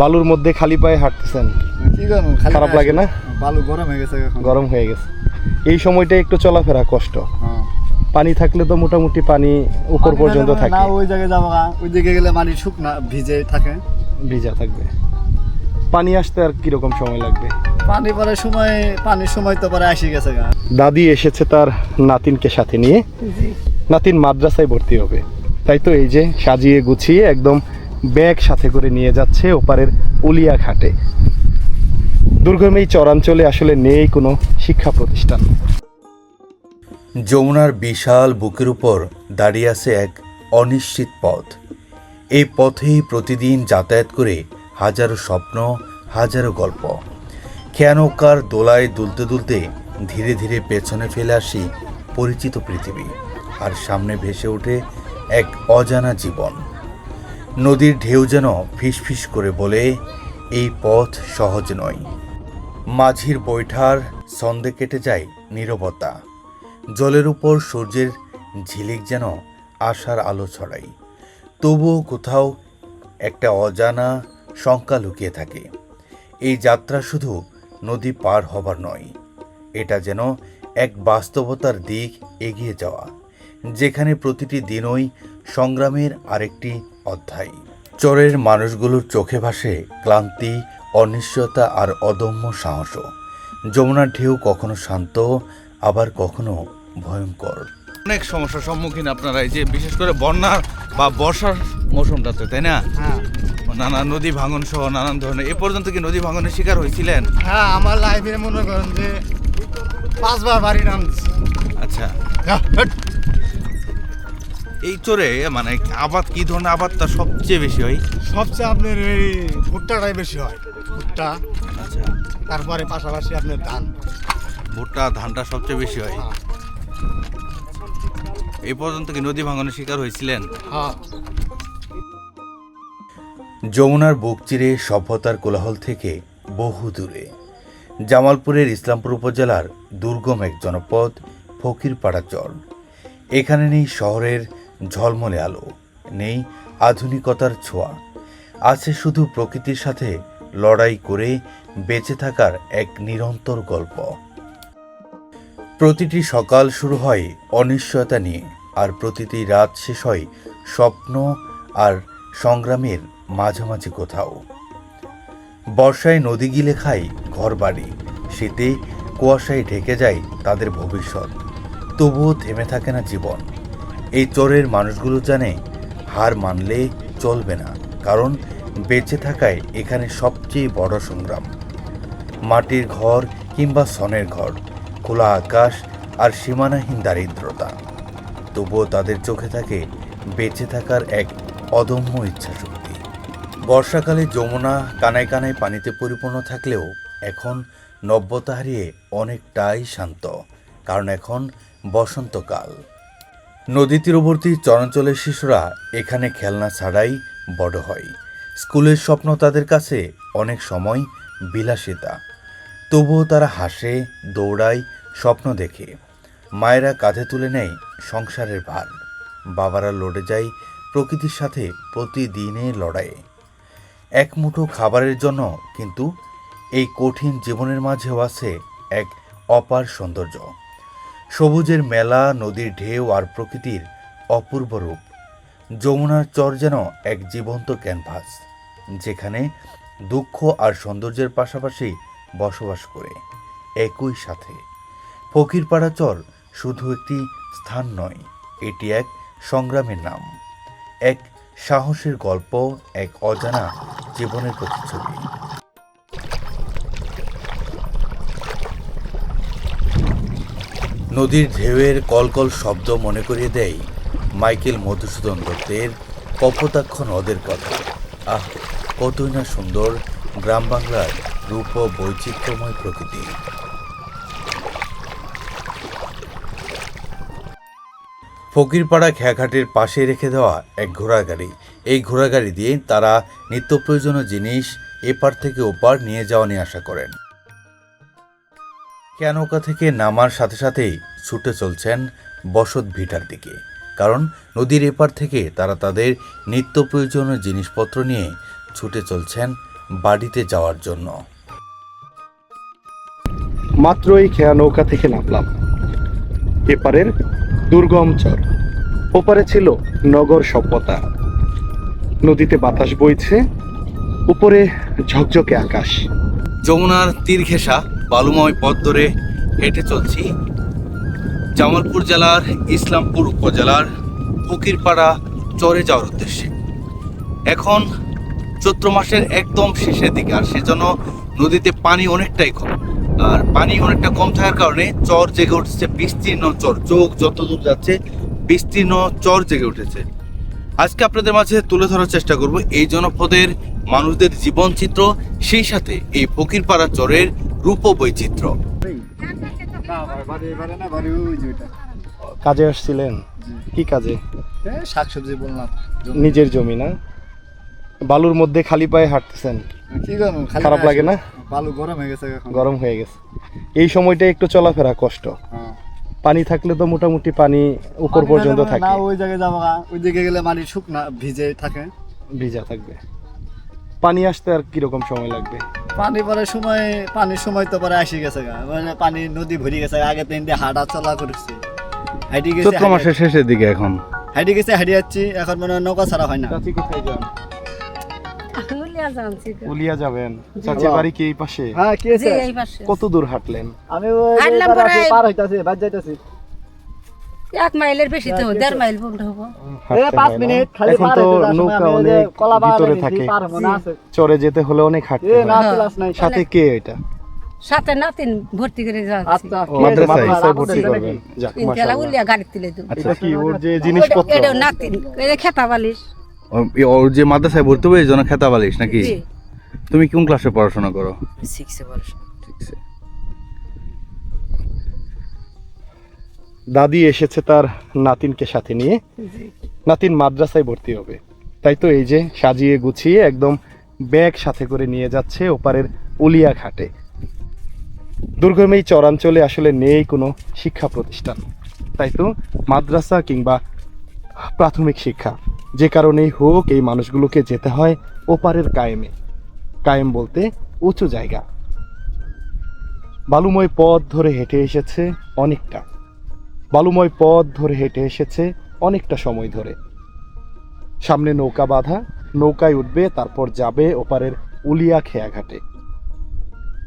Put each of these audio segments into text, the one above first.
বালুর মধ্যে খালি পায়ে হাঁটতেছেন, কি করবো, খারাপ লাগে না? বালু গরম হয়ে গেছে এখন। গরম হয়ে গেছে, এই সময়টা একটু চলাফেরা কষ্ট। পানি থাকলে তো মোটামুটি পানি উপর পর্যন্ত থাকে না, ওই জায়গায় যাবো, ওই দিকে গেলে মাটি শুকনা ভিজে থাকে, ভিজা থাকবে। পানি আসতে আর কিরকম সময় লাগবে? পানির সময় তো পরে আসি গেছে গা। দাদি এসেছে তার নাতিনকে সাথে নিয়ে, নাতিন মাদ্রাসায় ভর্তি হবে, তাই তো এই যে সাজিয়ে গুছিয়ে একদম ব্যাগ সাথে করে নিয়ে যাচ্ছে ওপারের উলিয়া ঘাটে। দুর্গম এই চরাঞ্চলে আসলে নেই কোনো শিক্ষা প্রতিষ্ঠান। যমুনার বিশাল বুকের উপর দাঁড়িয়ে আছে এক অনিশ্চিত পথ। এই পথেই প্রতিদিন যাতায়াত করে হাজারো স্বপ্ন, হাজারো গল্প। খেয়ানৌকার দোলায় দুলতে দুলতে ধীরে ধীরে পেছনে ফেলে আসি পরিচিত পৃথিবী, আর সামনে ভেসে ওঠে এক অজানা জীবন। নদীর ঢেউ যেন ফিসফিস করে বলে, এই পথ সহজ নয়। মাঝির বৈঠার ছন্দে কেটে যায় নীরবতা। জলের উপর সূর্যের ঝিলিক যেন আশার আলো ছড়ায়, তবুও কোথাও একটা অজানা শঙ্কা লুকিয়ে থাকে। এই যাত্রা শুধু নদী পার হবার নয়, এটা যেন এক বাস্তবতার দিক এগিয়ে যাওয়া, যেখানে প্রতিটি দিনই সংগ্রামের আরেকটি অধ্যায়। চরের মানুষগুলোর চোখে ভাসে ক্লান্তি, অনিশ্চয়তা আর অদম্য সাহসও। যমুনার ঢেউ কখনো শান্ত, আবার কখনো ভয়ঙ্কর। অনেক সমস্যার সম্মুখীন আপনারা, এই যে বিশেষ করে বন্যা বা বর্ষার মৌসুমটাতে, তাই না? নানা নদী ভাঙন সহ নানান ধরনের। এ পর্যন্ত কি নদী ভাঙনের শিকার হয়েছিলেন? হ্যাঁ, আমার লাইফে মনে করেন যে 5বার বাড়ি নামছি। আচ্ছা, এই চরে মানে আবাদ কি ধরনের আবাদটা সবচেয়ে বেশি হয়? সবচেয়ে আপনার এই ভুট্টাটাই বেশি হয়, ভুট্টা, আচ্ছা, তারপরে পাশাপাশি আপনার ধান। ভুট্টা, ধানটা সবচেয়ে বেশি হয়। এই পর্যন্ত কি নদী ভাঙনের শিকার হয়েছিলেন? হ্যাঁ। যমুনার বুক চিরে সভ্যতার কোলাহল থেকে বহু দূরে জামালপুরের ইসলামপুর উপজেলার দুর্গম এক জনপদ ফকিরপাড়া চর। এখানে নেই শহরের ঝলমলে আলো, নেই আধুনিকতার ছোঁয়া, আছে শুধু প্রকৃতির সাথে লড়াই করে বেঁচে থাকার এক নিরন্তর গল্প। প্রতিটি সকাল শুরু হয় অনিশ্চয়তা নিয়ে, আর প্রতিটি রাত শেষ হয় স্বপ্ন আর সংগ্রামের মাঝামাঝি কোথাও। বর্ষায় নদী গিলে খায় ঘরবাড়ি, শীতে কুয়াশায় ঢেকে যায় তাদের ভবিষ্যৎ, তবুও থেমে থাকে না জীবন। এই চরের মানুষগুলো জানে, হার মানলে চলবে না, কারণ বেঁচে থাকায় এখানে সবচেয়ে বড় সংগ্রাম। মাটির ঘর কিংবা সনের ঘর, খোলা আকাশ আর সীমানাহীন দারিদ্রতা, তবুও তাদের চোখে থাকে বেঁচে থাকার এক অদম্য ইচ্ছাশক্তি। বর্ষাকালে যমুনা কানায় কানায় পানিতে পরিপূর্ণ থাকলেও এখন নব্যতা হারিয়ে অনেকটাই শান্ত, কারণ এখন বসন্তকাল। নদী তীরবর্তী চরাঞ্চলের শিশুরা এখানে খেলনা ছাড়াই বড় হয়। স্কুলের স্বপ্ন তাদের কাছে অনেক সময় বিলাসিতা, তবুও তারা হাসে, দৌড়ায়, স্বপ্ন দেখে। মায়েরা কাঁধে তুলে নেয় সংসারের ভার, বাবারা লড়ে যায় প্রকৃতির সাথে প্রতিদিনে লড়াইয়ে এক মুঠো খাবারের জন্য। কিন্তু এই কঠিন জীবনের মাঝেও আছে এক অপার সৌন্দর্য, সবুজের মেলা, নদীর ঢেউ আর প্রকৃতির অপূর্ব রূপ। যমুনার চর যেন এক জীবন্ত ক্যানভাস, যেখানে দুঃখ আর সৌন্দর্যের পাশাপাশি বসবাস করে একই সাথে। ফকিরপাড়া চর শুধু একটি স্থান নয়, এটি এক সংগ্রামের নাম, এক সাহসের গল্প, এক অজানা জীবনের প্রতিচ্ছবি। নদীর ঢেউয়ের কলকল শব্দ মনে করিয়ে দেয় মাইকেল মধুসূদন দত্তের কপোতাক্ষ নদের কথা। আহ, কতই না সুন্দর গ্রাম বাংলার রূপ ও বৈচিত্র্যময় প্রকৃতি। ফকিরপাড়া খেয়াঘাটের পাশে রেখে দেওয়া এক ঘোড়াগাড়ি, এই ঘোড়াগাড়ি দিয়ে তারা নিত্য প্রয়োজনীয় জিনিস এপার থেকে ওপার নিয়ে যাওয়া নিয়ে আশা করেন। খেয়ানৌকা থেকে নামার সাথে সাথেই ছুটে চলছেন বসত ভিটার দিকে, কারণ নদীর এপার থেকে তারা তাদের নিত্য প্রয়োজনীয় জিনিসপত্র নিয়ে ছুটে চলছেন বাড়িতে যাওয়ার জন্য। মাত্রই খেয়া নৌকা থেকে নামলাম এপারের দুর্গম চর, ওপারে ছিল নগর সভ্যতা। নদীতে বাতাস বইছে, উপরে ঝকঝকে আকাশ। যমুনার তীর ঘেঁষা বালুময় পথ ধরে হেঁটে চলছি জামালপুর জেলার ইসলামপুর উপজেলার ফকিরপাড়া চরে যাওয়ার উদ্দেশ্যে। এখন চৈত্র মাসের একদম শেষের দিকে, আর সেজন্য নদীতে পানি অনেকটাই কম। আর পানি অনেকটা কম থাকার কারণে চর জেগে উঠেছে বিস্তীর্ণ চর, চোখ যত দূর যাচ্ছে বিস্তীর্ণ চর জেগে উঠেছে। আজকে আপনাদের মাঝে তুলে ধরার চেষ্টা করব এই জনপদের মানুষদের জীবনচিত্র, সেই সাথে এই ফকিরপাড়া চরের রূপ বৈচিত্র্য। কাজে আসছিলেন? কি কাজে? শাকসবজি বললাম, নিজের জমি না? বালুর মধ্যে খালি পায়ে হাঁটতেছেন, কি করবো, খারাপ লাগে না? বালু গরম হয়ে গেছে এখন। গরম হয়ে গেছে, এই সময়টা একটু চলাফেরা কষ্ট। পানি থাকলে তো মোটামুটি পানি উপর পর্যন্ত থাকে না, ওই জায়গায় যাবো না, ওই দিকে গেলে মাটি শুকনা ভিজে থাকে, ভিজা থাকবে। পানি আসতে আর কিরকম সময় লাগবে? পানির সময় তো পরে আসি গেছে গা, মানে পানি নদী ভরে গেছে। আগে তো এমনি হাঁটা চলা করছে, হাইটে গেছে, চৈত্র মাসের শেষের দিকে এখন হাইটে গেছে, হাঁটে যাচ্ছি। এখন মনে হয় নৌকা ছাড়া হয় না। চাচি কোথায় যান? উলিয়া যাচ্ছি। উলিয়া যাবেন? চাচির বাড়ি কি এই পাশে? হ্যাঁ, কি জি, আছে? এই পাশে। কত দূর হাঁটলেন? আমি ওই হাঁটলাম যে প্রায়- পার হইতাছি, বাদ যাইতাছি। 1 মাইলের বেশি তো, 1.5 মাইল পর্যন্ত হবো। হাঁটতে 5 হয় না? মিনিট খালি এখন পার তো হইতে যাওয়ার সময় নৌকা আমি ওই যে অনেক কলা বাগান ভিতরে দেখি, থাকে, পার হবো না, আছে। চরে যেতে হলে অনেক হাঁটতে এ হয়। না, ক্লাস নাই। সাথে কে এটা? সাথে নাতিন ভর্তি করে যাচ্ছি। আচ্ছা, ও, কে আছে? মাদ্রাসায় ভর্তি আপনাদের করবেন? নাকি? যাক, তিনতলা মাশাআল্লাহ। উলিয়া গাড়ি তুলে দেবো। এটা কি ওর যে জিনিসপত্র? এটাও নাতিন, এটা খেতা বালিশ। ওর যে মাদ্রাসায় ভর্তি হবে এই জন্য খেতা বালিশ নাকি? জি। তুমি কোন ক্লাসে পড়াশোনা করো? 6 পড়াশোনা। দাদি এসেছে তার নাতিনকে সাথে নিয়ে। জি। নাতিন মাদ্রাসায় ভর্তি হবে, তাই তো এই যে সাজিয়ে গুছিয়ে একদম ব্যাগ সাথে করে নিয়ে যাচ্ছে ওপারের উলিয়া ঘাটে। দুর্গম এই চরাঞ্চলে আসলে নেই কোনো শিক্ষা প্রতিষ্ঠান, তাই তো মাদ্রাসা কিংবা প্রাথমিক শিক্ষা যে কারণেই হোক এই মানুষগুলোকে যেতে হয় ওপারের কায়েমে। কায়েম বলতে উঁচু জায়গা। বালুময় পথ ধরে হেঁটে এসেছে অনেকটা, বালুময় পথ ধরে হেঁটে এসেছে অনেকটা সময় ধরে। সামনে নৌকা বাঁধা, নৌকায় উঠবে, তারপর যাবে ওপারের উলিয়া খেয়াঘাটে।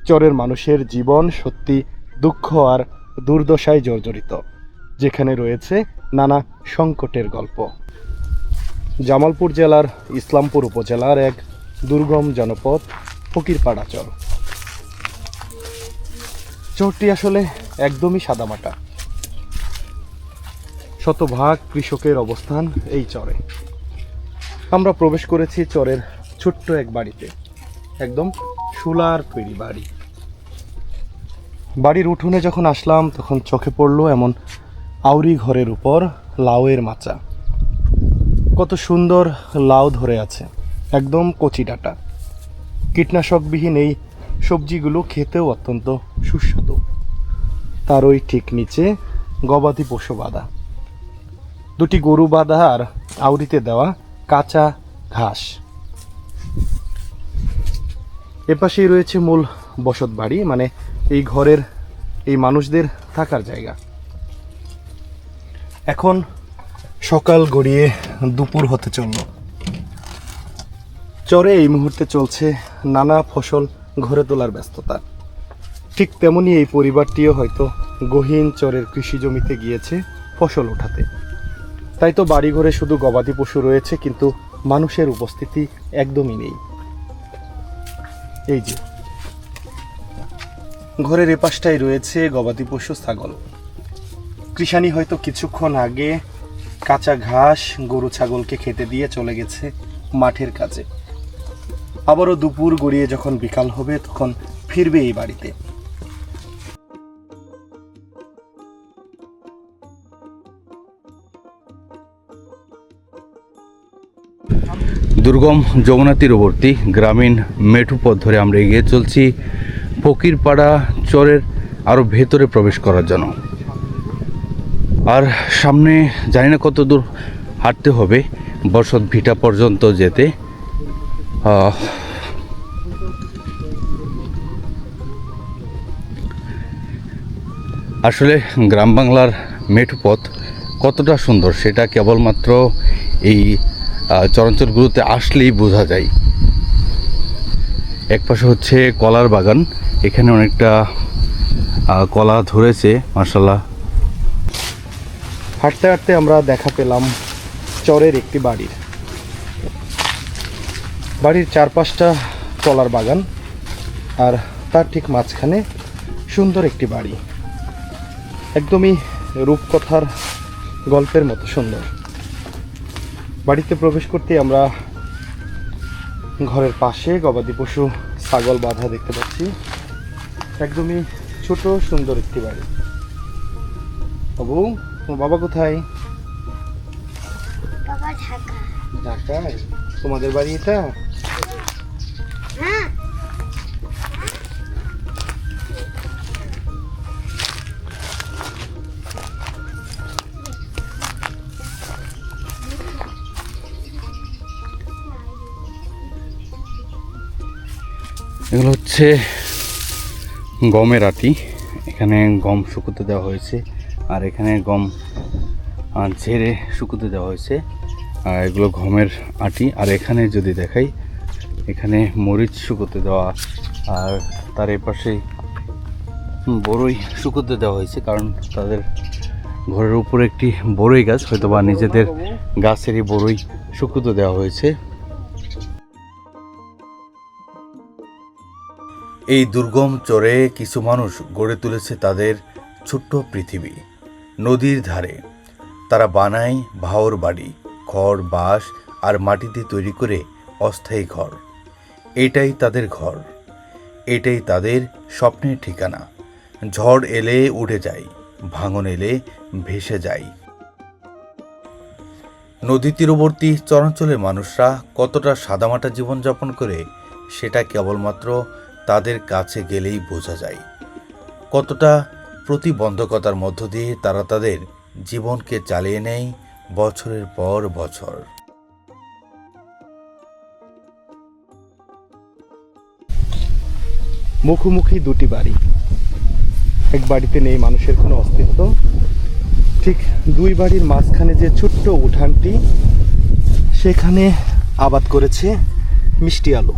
চরের মানুষের জীবন সত্যি দুঃখ আর দুর্দশায় জর্জরিত, যেখানে রয়েছে নানা সংকটের গল্প। জামালপুর জেলার ইসলামপুর উপজেলার এক দুর্গম জনপদ ফকিরপাড়া চর। চরটি আসলে একদমই সাদামাটা। শতভাগ কৃষকের অবস্থান এই চরে। আমরা প্রবেশ করেছি চরের ছোট্ট এক বাড়িতে, একদম শুলার তৈরি বাড়ি। বাড়ির উঠোনে যখন আসলাম তখন চোখে পড়লো এমন আউরি ঘরের উপর লাউয়ের মাচা। কত সুন্দর লাউ ধরে আছে, একদম কচি ডাঁটা। কীটনাশকবিহীন এই সবজিগুলো খেতেও অত্যন্ত সুস্বাদু। তার ওই ঠিক নিচে গবাদি পশু বাঁধা, 2টি গরু বাঁধা আর আউরিতে দেওয়া কাঁচা ঘাস। এপাশেই রয়েছে মূল বসত বাড়ি, মানে এই ঘরের এই মানুষদের থাকার জায়গা। এখন সকাল গড়িয়ে দুপুর হতে চলল। চরে এই মুহূর্তে চলছে নানা ফসল ঘরে তোলার ব্যস্ততা। ঠিক তেমনি এই পরিবারটিও হয়তো গহীন চরের কৃষি জমিতে গিয়েছে ফসল ওঠাতে। তাই তো বাড়িঘরে শুধু গবাদি পশু রয়েছে, কিন্তু মানুষের উপস্থিতি একদমই নেই। এই যে ঘরের এপাশটাই রয়েছে গবাদি পশু, ছাগল। কৃষানি হয়তো কিছুক্ষণ আগে কাঁচা ঘাস গরু ছাগলকে খেতে দিয়ে চলে গেছে মাঠের কাজে। আবারও দুপুর গড়িয়ে যখন বিকাল হবে তখন ফিরবে এই বাড়িতে। দুর্গম যমুনা তীরবর্তী গ্রামীণ মেঠু পথ ধরে আমরা এগিয়ে চলছি ফকিরপাড়া চরের আরও ভেতরে প্রবেশ করার জন্য। আর সামনে জানি না কত দূর হাঁটতে হবে বসত ভিটা পর্যন্ত যেতে। আসলে গ্রাম বাংলার মেঠো পথ কতটা সুন্দর সেটা কেবলমাত্র এই চরাঞ্চলগুলোতে আসলেই বোঝা যায়। একপাশে হচ্ছে কলার বাগান, এখানে অনেকটা কলা ধরেছে মাশাআল্লাহ। হাঁটতে হাঁটতে আমরা দেখা পেলাম চরের একটি বাড়ির চারপাশটা কলার বাগান, আর তার ঠিক মাঝখানে সুন্দর একটি বাড়ি, একদমই রূপকথার গল্পের মতো সুন্দর। বাড়িতে প্রবেশ করতে আমরা ঘরের পাশে গবাদি পশু ছাগল বাঁধা দেখতে পাচ্ছি। একদমই ছোট সুন্দর একটি বাড়ি। বাবু, তোমার বাবা কোথায়? বাবা ঢাকা। ঢাকায়? তোমাদের বাড়ি এটা? হ্যাঁ। এগুলো হচ্ছে গমের আটি, এখানে গম শুকোতে দেওয়া হয়েছে, আর এখানে গম ঝেড়ে শুকোতে দেওয়া হয়েছে। আর এগুলো গমের আটি। আর এখানে যদি দেখাই, এখানে মরিচ শুকোতে দেওয়া, আর তার এপাশে বড়ই শুকোতে দেওয়া হয়েছে, কারণ তাদের ঘরের উপরে একটি বড়ই গাছ, হয়তো বা নিজেদের গাছেরই বড়ই শুকোতে দেওয়া হয়েছে। এই দুর্গম চরে কিছু মানুষ গড়ে তুলেছে তাদের ছোট্ট পৃথিবী। নদীর ধারে তারা বানায় ভাওর বাড়ি, খড়, বাঁশ আর মাটিতে তৈরি করে অস্থায়ী ঘর। এটাই তাদের ঘর, এটাই তাদের স্বপ্নের ঠিকানা। ঝড় এলে উড়ে যায়, ভাঙন এলে ভেসে যায়। নদী তীরবর্তী চরাঞ্চলের মানুষরা কতটা সাদামাটা জীবনযাপন করে সেটা কেবলমাত্র তাদের কাছে গেলেই বোঝা যায়। কতটা প্রতিবন্ধকতার মধ্য দিয়ে তারা তাদের জীবনকে চালিয়ে নেয় বছরের পর বছর। মুখোমুখি দুটি বাড়ি, এক বাড়িতে নেই মানুষের কোনো অস্তিত্ব। ঠিক দুই বাড়ির মাঝখানে যে ছোট্ট উঠানটি, সেখানে আবাদ করেছে মিষ্টি আলু।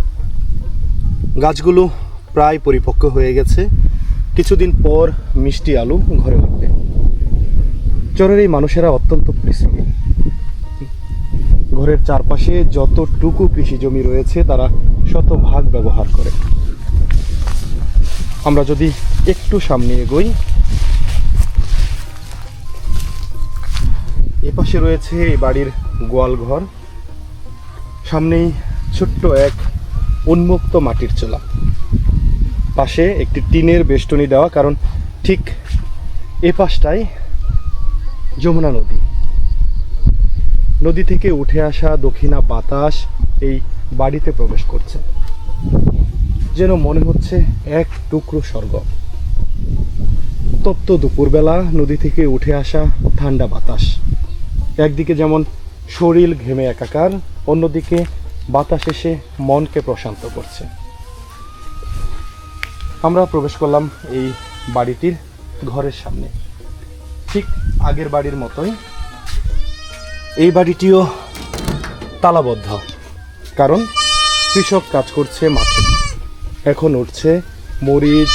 গাছগুলো প্রায় পরিপক্ক হয়ে গেছে, কিছুদিন পর মিষ্টি আলু ঘরে উঠবে। চরের এই মানুষেরা অত্যন্ত পরিশ্রমী। ঘরের চারপাশে যতটুকু কৃষি জমি রয়েছে তারা শতভাগ ব্যবহার করে। আমরা যদি একটু সামনে এগোই, এপাশে রয়েছে এই বাড়ির গোয়াল ঘর, সামনেই ছোট্ট এক উন্মুক্ত মাটির চুলা, পাশে একটি টিনের বেষ্টনী দেওয়া, কারণ ঠিক এ পাশটাই যমুনা নদী। নদী থেকে উঠে আসা দক্ষিণা বাতাস এই বাড়িতে প্রবেশ করছে, যেন মনে হচ্ছে এক টুকরো স্বর্গ। তপ্ত দুপুরবেলা নদী থেকে উঠে আসা ঠান্ডা বাতাস একদিকে যেমন শরীর ঘেমে একাকার, অন্যদিকে বাতাস এসে মনকে প্রশান্ত করছে। আমরা প্রবেশ করলাম এই বাড়িটির ঘরের সামনে। ঠিক আগের বাড়ির মতোই এই বাড়িটিও তালাবদ্ধ, কারণ কৃষক কাজ করছে মাঠে। এখন উঠছে মরিচ,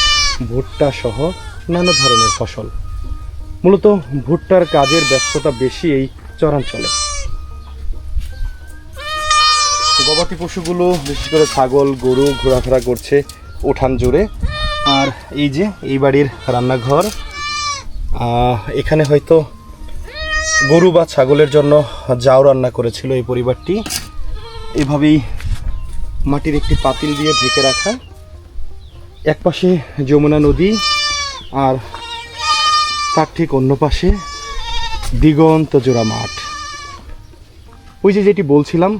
ভুট্টা সহ নানা ধরনের ফসল। মূলত ভুট্টার কাজের ব্যস্ততা বেশি এই চরাঞ্চলে। গবাদি পশুগুলো, বিশেষ করে ছাগল, গরু ঘোরাফেরা করছে উঠান জুড়ে। আর এই যে এই বাড়ির রান্নাঘর, এখানে হয়তো গরু বা ছাগলের জন্য জাউ রান্না করেছিল এই পরিবারটি। এভাবেই মাটির একটি পাতিল দিয়ে ঢেকে রাখা। একপাশে যমুনা নদী, আর তার ঠিক অন্য পাশে দিগন্ত জোড়া মাঠ। ওই যে যেটি বলছিলাম,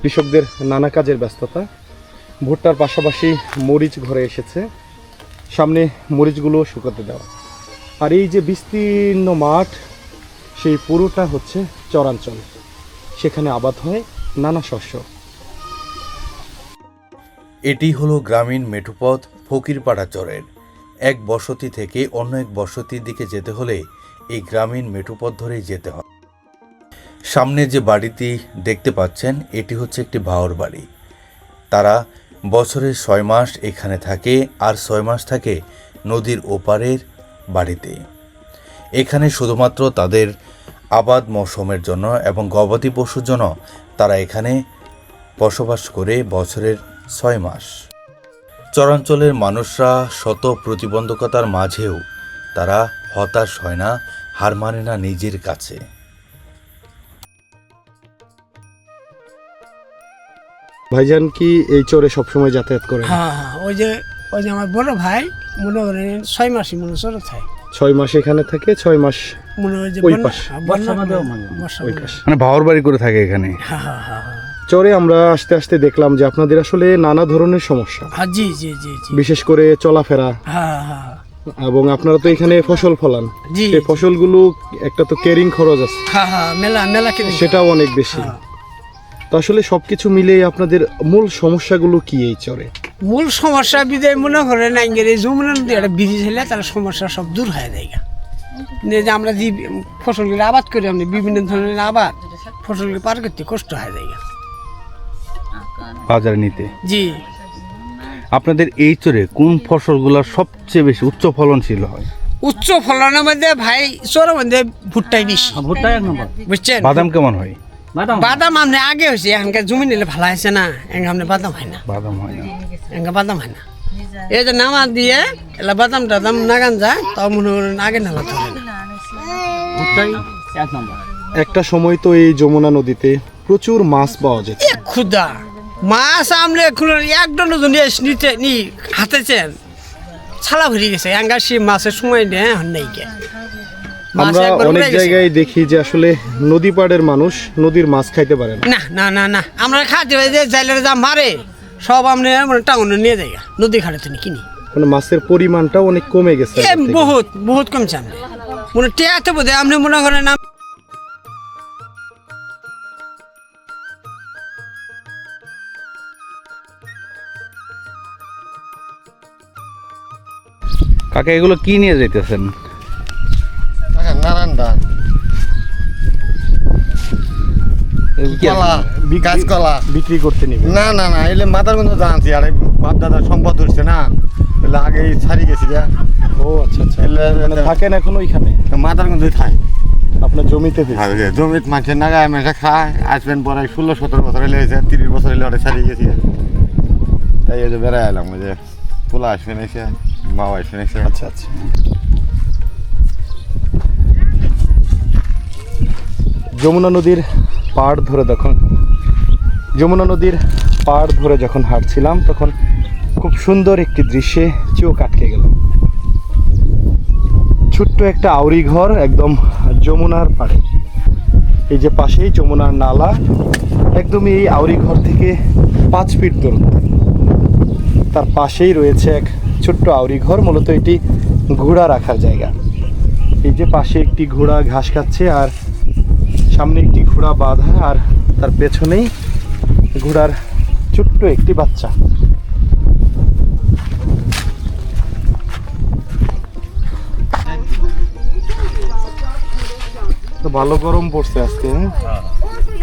কৃষকদের নানা কাজের ব্যস্ততা। ভুট্টার পাশাপাশি মরিচ ঘরে এসেছে, সামনে মরিচগুলো শুকাতে দেওয়া। আর এই যে বিস্তীর্ণ মাঠ, সেই পুরোটা হচ্ছে চরাঞ্চল, সেখানে আবাদ হয় নানা শস্য। এটি হলো গ্রামীণ মেঠোপথ ফকিরপাড়া চরের। এক বসতি থেকে অন্য এক বসতির দিকে যেতে হলে এই গ্রামীণ মেঠোপথ ধরেই যেতে হয়। সামনে যে বাড়িটি দেখতে পাচ্ছেন এটি হচ্ছে একটি ভাওর বাড়ি। তারা বছরের 6 মাস এখানে থাকে আর 6 মাস থাকে নদীর ওপারের বাড়িতে। এখানে শুধুমাত্র তাদের আবাদ মৌসুমের জন্য এবং গবাদি পশুর জন্য তারা এখানে বসবাস করে বছরের 6 মাস। চরাঞ্চলের মানুষরা শত প্রতিবন্ধকতার মাঝেও তারা হতাশ হয় না, হার মানে না নিজের কাছে। ভাইজান কি এই চরে সবসময় যাতায়াত করেন? হ্যাঁ হ্যাঁ, ওই যে আমার বড় ভাই মনে করেন 6 মাসই মনে চলে থাকে। 6 মাস এখানে থাকে, 6 মাস মনে হয় যে ওই বন্যা- পাশ। বন্যা ওই ওই পাশ। মানে ভাওর বাড়ি করে থাকে এখানে। হ্যাঁ হ্যাঁ হ্যাঁ হ্যাঁ। চরে আমরা আস্তে আস্তে দেখলাম যে আপনাদের আসলে নানা ধরনের সমস্যা, হ্যাঁ জি জি জি জি বিশেষ করে চলাফেরা, হ্যাঁ হ্যাঁ এবং আপনারা তো এখানে ফসল ফলান। জি। সেই ফসলগুলো একটা তো ক্যারিং খরচ আছে, হ্যাঁ হ্যাঁ মেলা মেলা কিনে সেটাও অনেক বেশি। হ্যাঁ। তো আসলে সবকিছু মিলিয়ে আপনাদের মূল সমস্যাগুলো কি এই চরে? মূল সমস্যা বিদায় মনে করেন আঙ্গের এই যমুনা নদী একটা ব্রিজ হলে তার সমস্যা সব দূর হয়ে যায় গা। যে আমরা যে ফসলগুলো আবাদ করি, আমরা বিভিন্ন ধরনের আবাদ ফসলগুলো পার করতে কষ্ট হয়ে যায় গা। বাজারে নিতে। জি, আপনাদের এই চরে কোন ফসলগুলো সবচেয়ে বেশি উচ্চ ফলনশীল হয়? উচ্চ ফলনের মধ্যে ভাই চোরের মধ্যে ভুট্টাই বেশি। ভুট্টা 1 নম্বর। বুঝছেন? বাদাম কেমন হয়? বাদাম আপনি আগে হয়েছে, এখানকার জমি নিলে ভালো আছে না, এখানে আপনি বাদাম হয় না, বাদাম হয় না। এখানকার বাদাম হয় না। এই যে নামা দিয়ে এলা বাদাম টাদাম নাগান যায়, তাও মনে করেন আগে নামা ধরে না। ভুট্টাই 1 নম্বর। একটা সময় তো এই যমুনা নদীতে প্রচুর মাছ পাওয়া যেত। এ খুদা মাছ আমরা এখন একজন নিতে নি হাতেছেন ছালা ভরে গেছে, এঙ্গা সে মাছের সময় নেই এখন নেই গে। মাছ আমরা একবার অনেক উড়ে গেছে। জায়গায় দেখি যে আসলে নদী পাড়ের মানুষ নদীর মাছ খাইতে পারে না। না না না না, আমরা খাতে যে জাইলের যা মারে সব আপনি টাউনে নিয়ে যাই গা, নদী ঘাটে তিনি কিনি। মানে মাছের পরিমাণটাও অনেক কমে গেছে এ আগের থেকে। বহুত বহুত কমছে আপনি মনে টেয়াতে বোধ আপনি মনে করেন না। কাকা এগুলো কি নিয়ে যাইতেছেন? নারায়ণ দা কলা, বিক্রি- কাঁচকলা। বিক্রি করতে নিবে। না না না, এলে মাথার মধ্যে জানছি, আর বাপ দাদার সম্পদ হচ্ছে না, এলে আগে ছাড়ি গেছি গা, ও আচ্ছা আচ্ছা। এলে মানে থাকেন এখন ওইখানে মাথার মধ্যে থাই আপনার জমিতে বেশি? জমিত মানুষের নাগায় মেশা খায়, আসবেন পরে 16-17 বছর এলে হয়েছে, 30 বছর এলে ওটা ছাড়িয়ে গেছি। তাই এই যে বেড়াই এলাম, ওই যে পোলা আসবেন এসে, বাবা আসবেন এসে। আচ্ছা আচ্ছা। যমুনা নদীর পাড় ধরে যখন হাঁটছিলাম তখন খুব সুন্দর একটি দৃশ্যে চোখ আটকে গেল। ছোট্ট একটা আউরি ঘর একদম যমুনার পাড়ে। এই যে পাশেই যমুনার নালা, একদমই এই আউরি ঘর থেকে 5 ফিট দূরত্ব। তার পাশেই রয়েছে এক ছোট্ট আউরি ঘর, মূলত এটি ঘোড়া রাখার জায়গা। এই যে পাশে একটি ঘোড়া ঘাস খাচ্ছে, আর সামনে একটি ঘোড়া বাঁধা, আর তার পেছনেই ঘোড়ার ছোট্ট একটি বাচ্চা। তো ভালো গরম পড়ছে আজকে।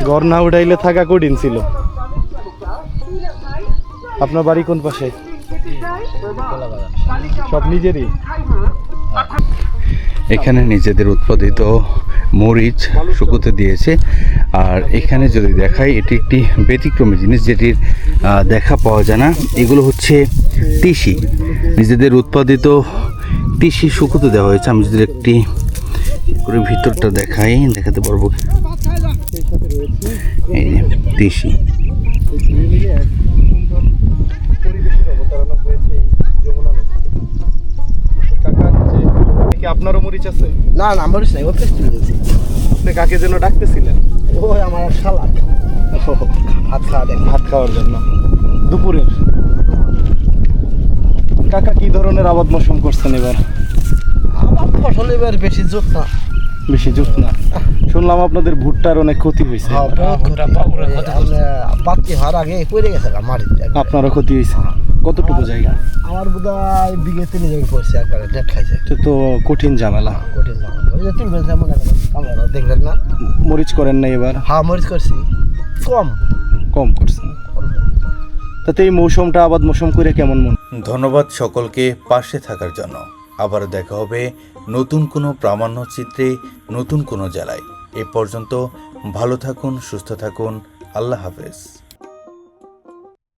ঘর না উঠাইলে থাকা কঠিন ছিল। আপনার বাড়ি কোন পাশে? সব নিজেরই? এখানে নিজেদের উৎপাদিত মরিচ শুকোতে দিয়েছে। আর এখানে যদি দেখাই, এটি একটি ব্যতিক্রমী জিনিস যেটির দেখা পাওয়া যায় না। এগুলো হচ্ছে তিসি, নিজেদের উৎপাদিত তিসি শুকোতে দেওয়া হয়েছে। আমি যদি একটি করে ভিতরটা দেখাতে পারবো। এই যে তিসি, আপনারও মরিচ আছে? না না, মরিস নাই, ওকে দিয়েছি। আপনি কাকে যেন ডাকতেছিলেন? ওই আমার শালা ভাত খাওয়া দেন। ভাত খাওয়ার জন্য দুপুরের। কাকা কি ধরনের আবাদ মৌসুম করছেন এবার? আমার ফসল এবার বেশি জোট না। বেশি জুত না। শুনলাম শুনলাম আপনাদের ভুট্টার অনেক ক্ষতি হয়েছে। হ্যাঁ বহুত বাতি হওয়ার আগে পড়ে গেছে মাটিতে আপনারও ক্ষতি হয়েছে? কতটুকু জায়গা? আমার বোধহয় বিঘে 3 জায়গায় পড়ছে, একবারে ডেট খাইছে। এটা তো কঠিন ঝামেলা। কঠিন ঝামেলা। ওই যে 3 বেলা মনে করেন আপনারা দেখলেন না? মরিচ করেন না এবার? হ্যাঁ মরিচ করছি, কম করছেন। তাতে এই মৌসুমটা আবাদ মৌসুম করে কেমন মন? ধন্যবাদ সকলকে পাশে থাকার জন্য। আবার দেখা হবে নতুন কোনো প্রামাণ্য চিত্রে, নতুন কোনো জেলায়। এ পর্যন্ত ভালো থাকুন, সুস্থ থাকুন। আল্লাহ হাফেজ।